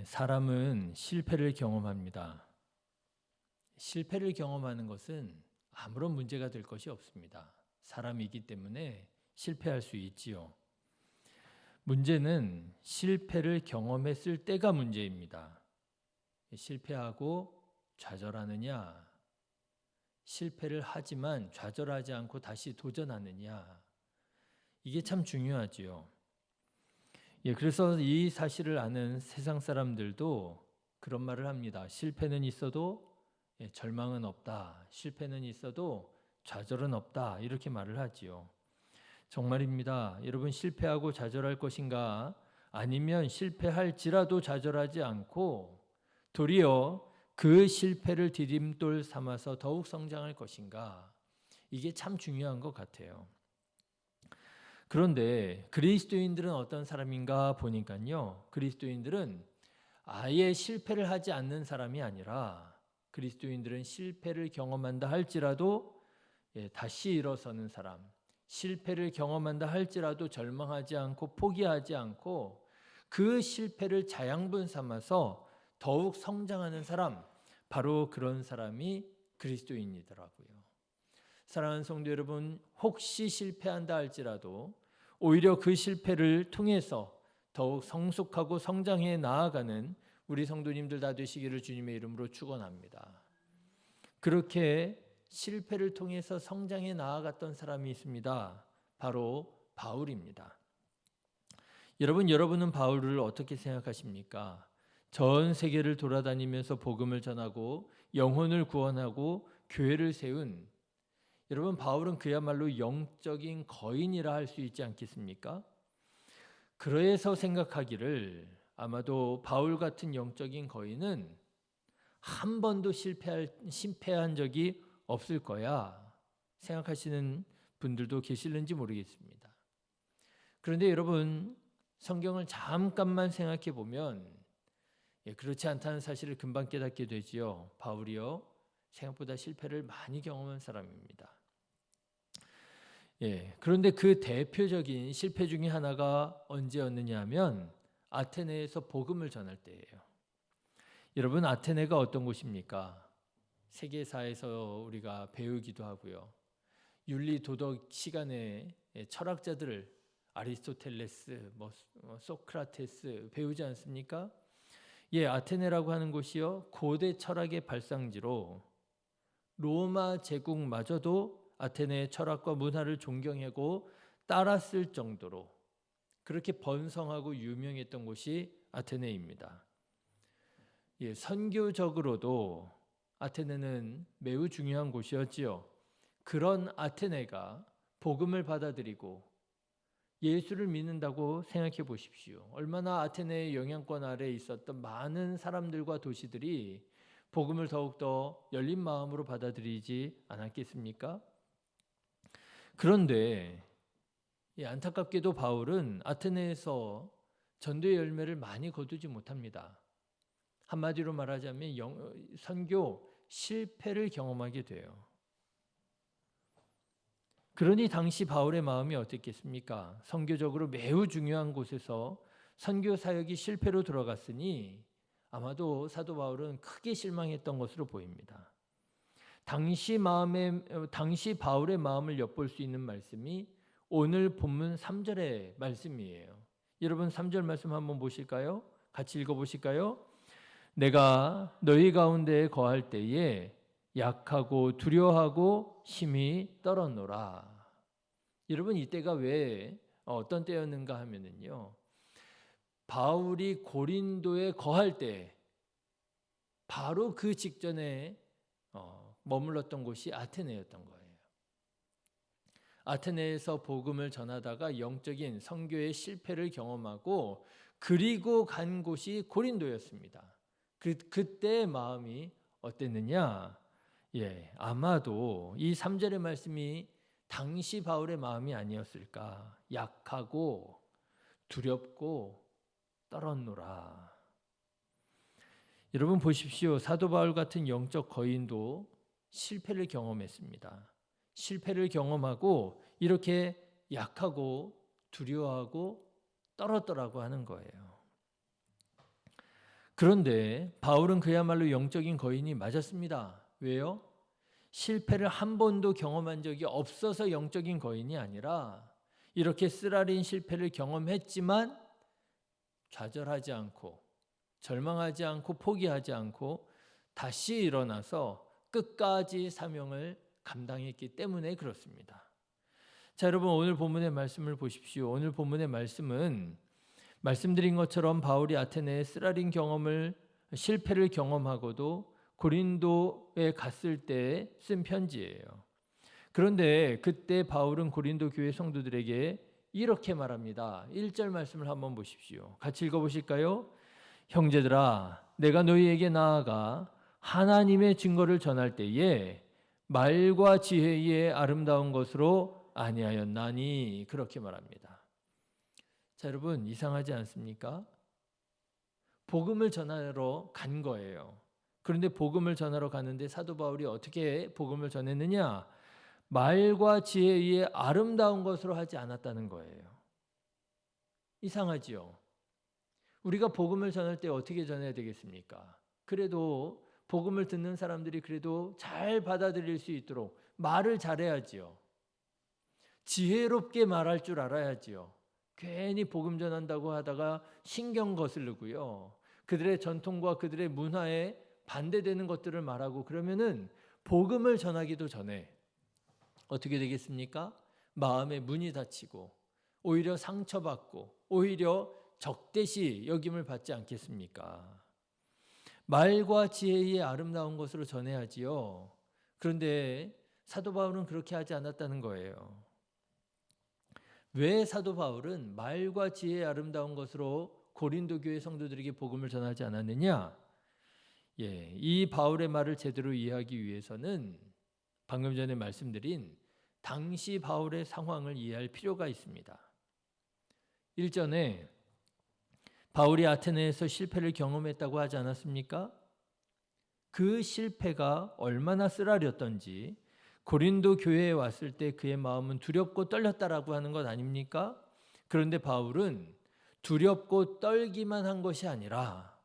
사람은 실패를 경험합니다. 실패를 경험하는 것은 아무런 문제가 될 것이 없습니다. 사람이기 때문에 실패할 수 있지요. 문제는 실패를 경험했을 때가 문제입니다. 실패하고 좌절하느냐, 실패를 하지만 좌절하지 않고 다시 도전하느냐, 이게 참 중요하지요. 그래서 이 사실을 아는 세상 사람들도 그런 말을 합니다. 실패는 있어도 절망은 없다. 실패는 있어도 좌절은 없다. 이렇게 말을 하지요. 정말입니다. 여러분, 실패하고 좌절할 것인가? 아니면 실패할지라도 좌절하지 않고 도리어 그 실패를 디딤돌 삼아서 더욱 성장할 것인가? 이게 참 중요한 것 같아요. 그런데 그리스도인들은 어떤 사람인가 보니까요. 그리스도인들은 아예 실패를 하지 않는 사람이 아니라 그리스도인들은 실패를 경험한다 할지라도 다시 일어서는 사람, 실패를 경험한다 할지라도 절망하지 않고 포기하지 않고 그 실패를 자양분 삼아서 더욱 성장하는 사람, 바로 그런 사람이 그리스도인이더라고요. 사랑하는 성도 여러분, 혹시 실패한다 할지라도 오히려 그 실패를 통해서 더욱 성숙하고 성장해 나아가는 우리 성도님들 다 되시기를 주님의 이름으로 축원합니다. 그렇게 실패를 통해서 성장해 나아갔던 사람이 있습니다. 바로 바울입니다. 여러분은 바울을 어떻게 생각하십니까? 전 세계를 돌아다니면서 복음을 전하고 영혼을 구원하고 교회를 세운 여러분, 바울은 그야말로 영적인 거인이라 할 수 있지 않겠습니까? 그래서 생각하기를 아마도 바울 같은 영적인 거인은 한 번도 실패한 적이 없을 거야 생각하시는 분들도 계실는지 모르겠습니다. 그런데 여러분, 성경을 잠깐만 생각해 보면 그렇지 않다는 사실을 금방 깨닫게 되지요. 바울이요, 생각보다 실패를 많이 경험한 사람입니다. 그런데 그 대표적인 실패 중에 하나가 언제였느냐 하면 아테네에서 복음을 전할 때예요. 여러분, 아테네가 어떤 곳입니까? 세계사에서 우리가 배우기도 하고요. 윤리 도덕 시간에 철학자들을 아리스토텔레스, 소크라테스 배우지 않습니까? 아테네라고 하는 곳이요, 고대 철학의 발상지로 로마 제국마저도 아테네의 철학과 문화를 존경하고 따랐을 정도로 그렇게 번성하고 유명했던 곳이 아테네입니다. 선교적으로도 아테네는 매우 중요한 곳이었지요. 그런 아테네가 복음을 받아들이고 예수를 믿는다고 생각해 보십시오. 얼마나 아테네의 영향권 아래에 있었던 많은 사람들과 도시들이 복음을 더욱더 열린 마음으로 받아들이지 않았겠습니까? 그런데 안타깝게도 바울은 아테네에서 전도의 열매를 많이 거두지 못합니다. 한마디로 말하자면 선교 실패를 경험하게 돼요. 그러니 당시 바울의 마음이 어땠겠습니까? 선교적으로 매우 중요한 곳에서 선교 사역이 실패로 들어갔으니 아마도 사도 바울은 크게 실망했던 것으로 보입니다. 당시 바울의 마음을 엿볼 수 있는 말씀이 오늘 본문 3절의 말씀이에요. 여러분, 3절 말씀 한번 보실까요? 같이 읽어보실까요? 내가 너희 가운데 거할 때에 약하고 두려워하고 힘이 떨었노라. 여러분, 이때가 왜 어떤 때였는가 하면은요, 바울이 고린도에 거할 때 바로 그 직전에 머물렀던 곳이 아테네였던 거예요. 아테네에서 복음을 전하다가 영적인 선교의 실패를 경험하고 그리고 간 곳이 고린도였습니다. 그때의 마음이 어땠느냐? 아마도 이 3절의 말씀이 당시 바울의 마음이 아니었을까? 약하고 두렵고 떨었노라. 여러분 보십시오. 사도 바울 같은 영적 거인도 실패를 경험했습니다. 실패를 경험하고 이렇게 약하고 두려워하고 떨었더라고 하는 거예요. 그런데 바울은 그야말로 영적인 거인이 맞았습니다. 왜요? 실패를 한 번도 경험한 적이 없어서 영적인 거인이 아니라 이렇게 쓰라린 실패를 경험했지만 좌절하지 않고 절망하지 않고 포기하지 않고 다시 일어나서 끝까지 사명을 감당했기 때문에 그렇습니다. 자, 여러분 오늘 본문의 말씀을 보십시오. 오늘 본문의 말씀은 말씀드린 것처럼 바울이 아테네의 쓰라린 실패를 경험하고도 고린도에 갔을 때 쓴 편지예요. 그런데 그때 바울은 고린도 교회 성도들에게 이렇게 말합니다. 1절 말씀을 한번 보십시오. 같이 읽어보실까요? 형제들아, 내가 너희에게 나아가 하나님의 증거를 전할 때에 말과 지혜의 아름다운 것으로 아니하였나니, 그렇게 말합니다. 자, 여러분 이상하지 않습니까? 복음을 전하러 간 거예요. 그런데 복음을 전하러 가는데 사도 바울이 어떻게 복음을 전했느냐? 말과 지혜의 아름다운 것으로 하지 않았다는 거예요. 이상하지요? 우리가 복음을 전할 때 어떻게 전해야 되겠습니까? 그래도 복음을 듣는 사람들이 그래도 잘 받아들일 수 있도록 말을 잘해야지요. 지혜롭게 말할 줄 알아야지요. 괜히 복음 전한다고 하다가 신경 거스르고요. 그들의 전통과 그들의 문화에 반대되는 것들을 말하고 그러면은 복음을 전하기도 전에 어떻게 되겠습니까? 마음의 문이 닫히고 오히려 상처받고 오히려 적대시 여김을 받지 않겠습니까? 말과 지혜의 아름다운 것으로 전해야지요. 그런데 사도 바울은 그렇게 하지 않았다는 거예요. 왜 사도 바울은 말과 지혜의 아름다운 것으로 고린도 교회 성도들에게 복음을 전하지 않았느냐? 이 바울의 말을 제대로 이해하기 위해서는 방금 전에 말씀드린 당시 바울의 상황을 이해할 필요가 있습니다. 일전에 바울이 아테네에서 실패를 경험했다고 하지 않았습니까? 그 실패가 얼마나 쓰라렸던지 고린도 교회에 왔을 때 그의 마음은 두렵고 떨렸다라고 하는 것 아닙니까? 그런데 바울은 두렵고 떨기만 한 것이 아니라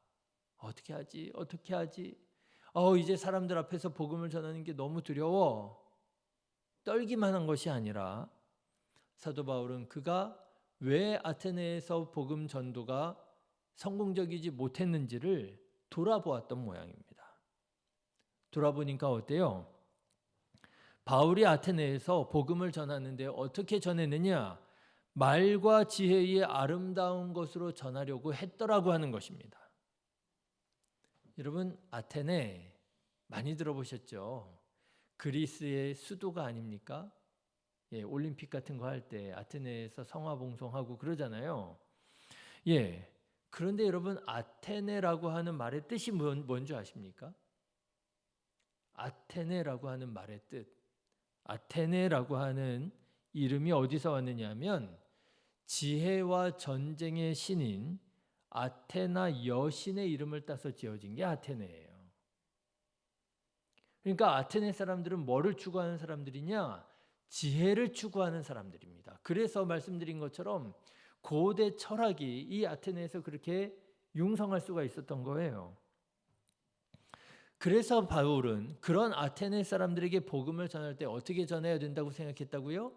어떻게 하지? 이제 사람들 앞에서 복음을 전하는 게 너무 두려워. 떨기만 한 것이 아니라 사도 바울은 그가 왜 아테네에서 복음 전도가 성공적이지 못했는지를 돌아보았던 모양입니다. 돌아보니까 어때요? 바울이 아테네에서 복음을 전하는데 어떻게 전했느냐? 말과 지혜의 아름다운 것으로 전하려고 했더라고 하는 것입니다. 여러분, 아테네 많이 들어보셨죠? 그리스의 수도가 아닙니까? 올림픽 같은 거 할 때 아테네에서 성화봉송하고 그러잖아요. 그런데 여러분, 아테네라고 하는 말의 뜻이 뭔지 아십니까? 아테네라고 하는 말의 뜻. 아테네라고 하는 이름이 어디서 왔느냐면 지혜와 전쟁의 신인 아테나 여신의 이름을 따서 지어진 게 아테네예요. 그러니까 아테네 사람들은 뭐를 추구하는 사람들이냐? 지혜를 추구하는 사람들입니다. 그래서 말씀드린 것처럼 고대 철학이 이 아테네에서 그렇게 융성할 수가 있었던 거예요. 그래서 바울은 그런 아테네 사람들에게 복음을 전할 때 어떻게 전해야 된다고 생각했다고요?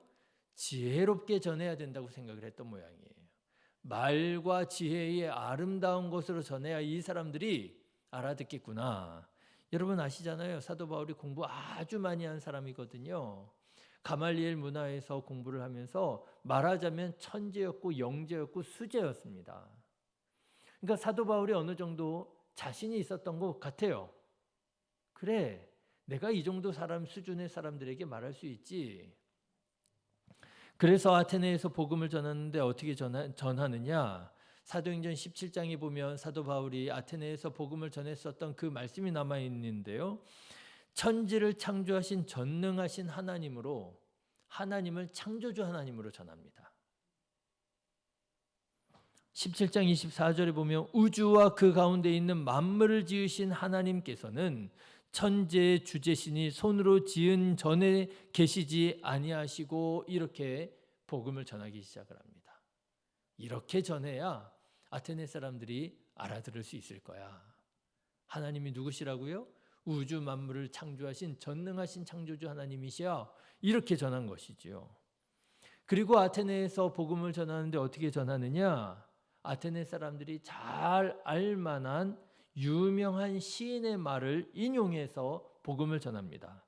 지혜롭게 전해야 된다고 생각을 했던 모양이에요. 말과 지혜의 아름다운 것으로 전해야 이 사람들이 알아듣겠구나. 여러분 아시잖아요. 사도 바울이 공부 아주 많이 한 사람이거든요. 가말리엘 문화에서 공부를 하면서 말하자면 천재였고 영재였고 수재였습니다. 그러니까 사도 바울이 어느 정도 자신이 있었던 것 같아요. 그래, 내가 이 정도 사람 수준의 사람들에게 말할 수 있지. 그래서 아테네에서 복음을 전하는데 어떻게 전하느냐? 사도행전 17장에 보면 사도 바울이 아테네에서 복음을 전했었던 그 말씀이 남아있는데요. 천지를 창조하신 전능하신 하나님으로, 하나님을 창조주 하나님으로 전합니다. 17장 24절에 보면 우주와 그 가운데 있는 만물을 지으신 하나님께서는 천재의 주제신이 손으로 지은 전에 계시지 아니하시고, 이렇게 복음을 전하기 시작을 합니다. 이렇게 전해야 아테네 사람들이 알아들을 수 있을 거야. 하나님이 누구시라고요? 우주 만물을 창조하신 전능하신 창조주 하나님이시여. 이렇게 전한 것이지요. 그리고 아테네에서 복음을 전하는데 어떻게 전하느냐? 아테네 사람들이 잘 알만한 유명한 시인의 말을 인용해서 복음을 전합니다.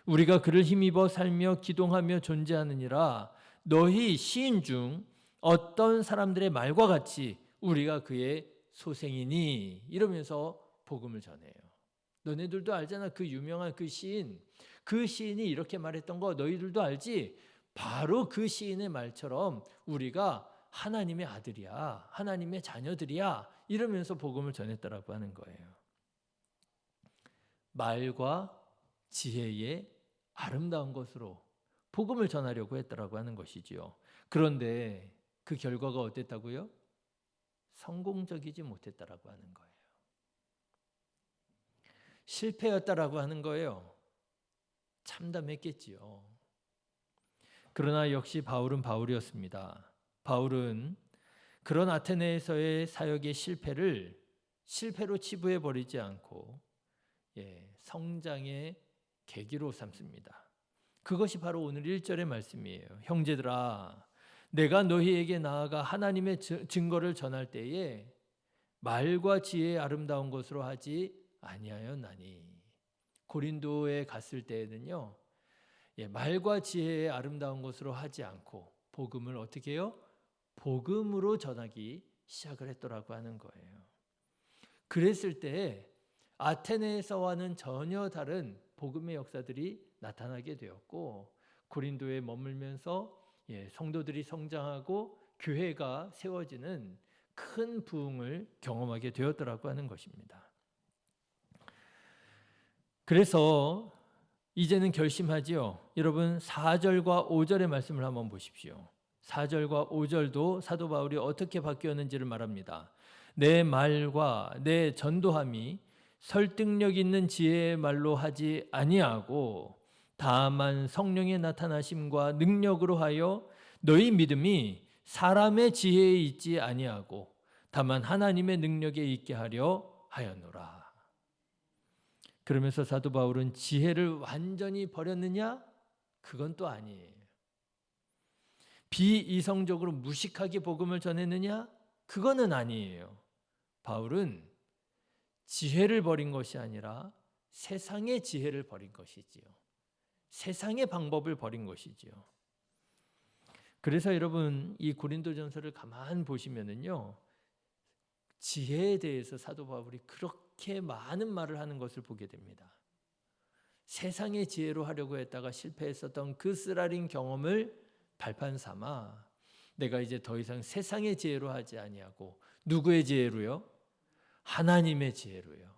우리가 그를 힘입어 살며 기동하며 존재하느니라. 너희 시인 중 어떤 사람들의 말과 같이 우리가 그의 소생이니, 이러면서 복음을 전해요. 너네들도 알잖아. 그 유명한 그 시인이 이렇게 말했던 거 너희들도 알지? 바로 그 시인의 말처럼 우리가 하나님의 아들이야, 하나님의 자녀들이야, 이러면서 복음을 전했다라고 하는 거예요. 말과 지혜의 아름다운 것으로 복음을 전하려고 했다라고 하는 것이지요. 그런데 그 결과가 어땠다고요? 성공적이지 못했다라고 하는 거예요. 실패였다라고 하는 거예요. 참담했겠지요. 그러나 역시 바울은 바울이었습니다. 바울은 그런 아테네에서의 사역의 실패로 치부해 버리지 않고 성장의 계기로 삼습니다. 그것이 바로 오늘 1절의 말씀이에요. 형제들아, 내가 너희에게 나아가 하나님의 증거를 전할 때에 말과 지혜의 아름다운 것으로 하지 아니하였나니. 고린도에 갔을 때에는요, 말과 지혜의 아름다운 것으로 하지 않고 복음을 어떻게 해요? 복음으로 전하기 시작을 했더라고 하는 거예요. 그랬을 때 아테네에서와는 전혀 다른 복음의 역사들이 나타나게 되었고, 고린도에 머물면서 성도들이 성장하고 교회가 세워지는 큰 부흥을 경험하게 되었더라고 하는 것입니다. 그래서 이제는 결심하지요. 여러분 4절과 5절의 말씀을 한번 보십시오. 4절과 5절도 사도 바울이 어떻게 바뀌었는지를 말합니다. 내 말과 내 전도함이 설득력 있는 지혜의 말로 하지 아니하고 다만 성령의 나타나심과 능력으로 하여 너희 믿음이 사람의 지혜에 있지 아니하고 다만 하나님의 능력에 있게 하려 하였노라. 그러면서 사도 바울은 지혜를 완전히 버렸느냐? 그건 또 아니에요. 비이성적으로 무식하게 복음을 전했느냐? 그거는 아니에요. 바울은 지혜를 버린 것이 아니라 세상의 지혜를 버린 것이지요. 세상의 방법을 버린 것이지요. 그래서 여러분 이 고린도전서를 가만 보시면은요, 지혜에 대해서 사도 바울이 그렇게 많은 말을 하는 것을 보게 됩니다. 세상의 지혜로 하려고 했다가 실패했었던 그 쓰라린 경험을 발판 삼아 내가 이제 더 이상 세상의 지혜로 하지 아니하고 누구의 지혜로요? 하나님의 지혜로요.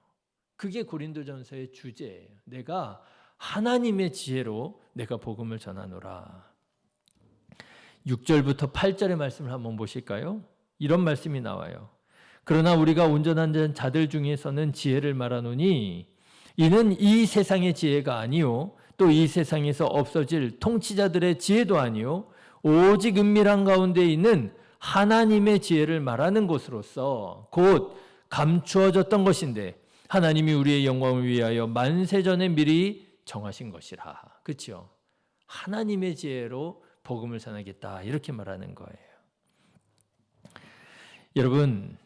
그게 고린도전서의 주제예요. 내가 하나님의 지혜로 내가 복음을 전하노라. 6절부터 8절의 말씀을 한번 보실까요? 이런 말씀이 나와요. 그러나 우리가 온전한 자들 중에서는 지혜를 말하노니 이는 이 세상의 지혜가 아니요 또 이 세상에서 없어질 통치자들의 지혜도 아니요 오직 은밀한 가운데 있는 하나님의 지혜를 말하는 것으로서 곧 감추어졌던 것인데 하나님이 우리의 영광을 위하여 만세전에 미리 정하신 것이라. 그렇죠? 하나님의 지혜로 복음을 전하겠다 이렇게 말하는 거예요. 여러분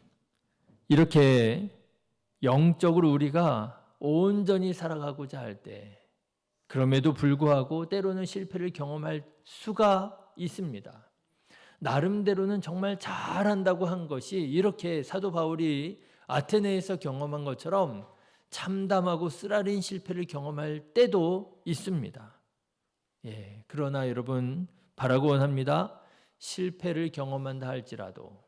이렇게 영적으로 우리가 온전히 살아가고자 할 때 그럼에도 불구하고 때로는 실패를 경험할 수가 있습니다. 나름대로는 정말 잘한다고 한 것이 이렇게 사도 바울이 아테네에서 경험한 것처럼 참담하고 쓰라린 실패를 경험할 때도 있습니다. 그러나 여러분 바라고 원합니다. 실패를 경험한다 할지라도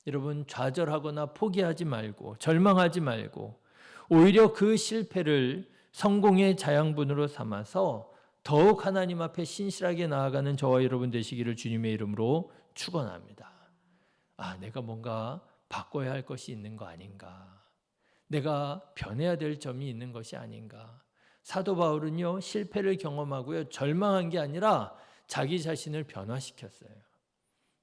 여러분 좌절하거나 포기하지 말고 절망하지 말고 오히려 그 실패를 성공의 자양분으로 삼아서 더욱 하나님 앞에 신실하게 나아가는 저와 여러분 되시기를 주님의 이름으로 축원합니다. 내가 뭔가 바꿔야 할 것이 있는 거 아닌가? 내가 변해야 될 점이 있는 것이 아닌가? 사도 바울은요 실패를 경험하고요 절망한 게 아니라 자기 자신을 변화시켰어요.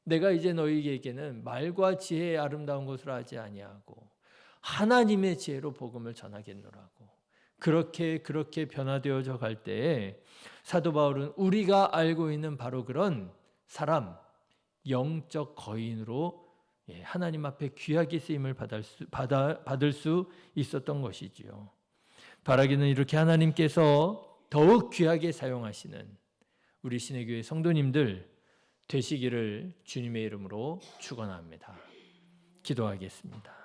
내가 이제 너희에게는 말과 지혜의 아름다운 것으로 하지 아니하고 하나님의 지혜로 복음을 전하겠노라고. 그렇게 변화되어져 갈 때에 사도 바울은 우리가 알고 있는 바로 그런 사람, 영적 거인으로 하나님 앞에 귀하게 쓰임을 받을 수 있었던 것이지요. 바라기는 이렇게 하나님께서 더욱 귀하게 사용하시는 우리 신의교회 성도님들 되시기를 주님의 이름으로 축원합니다. 기도하겠습니다.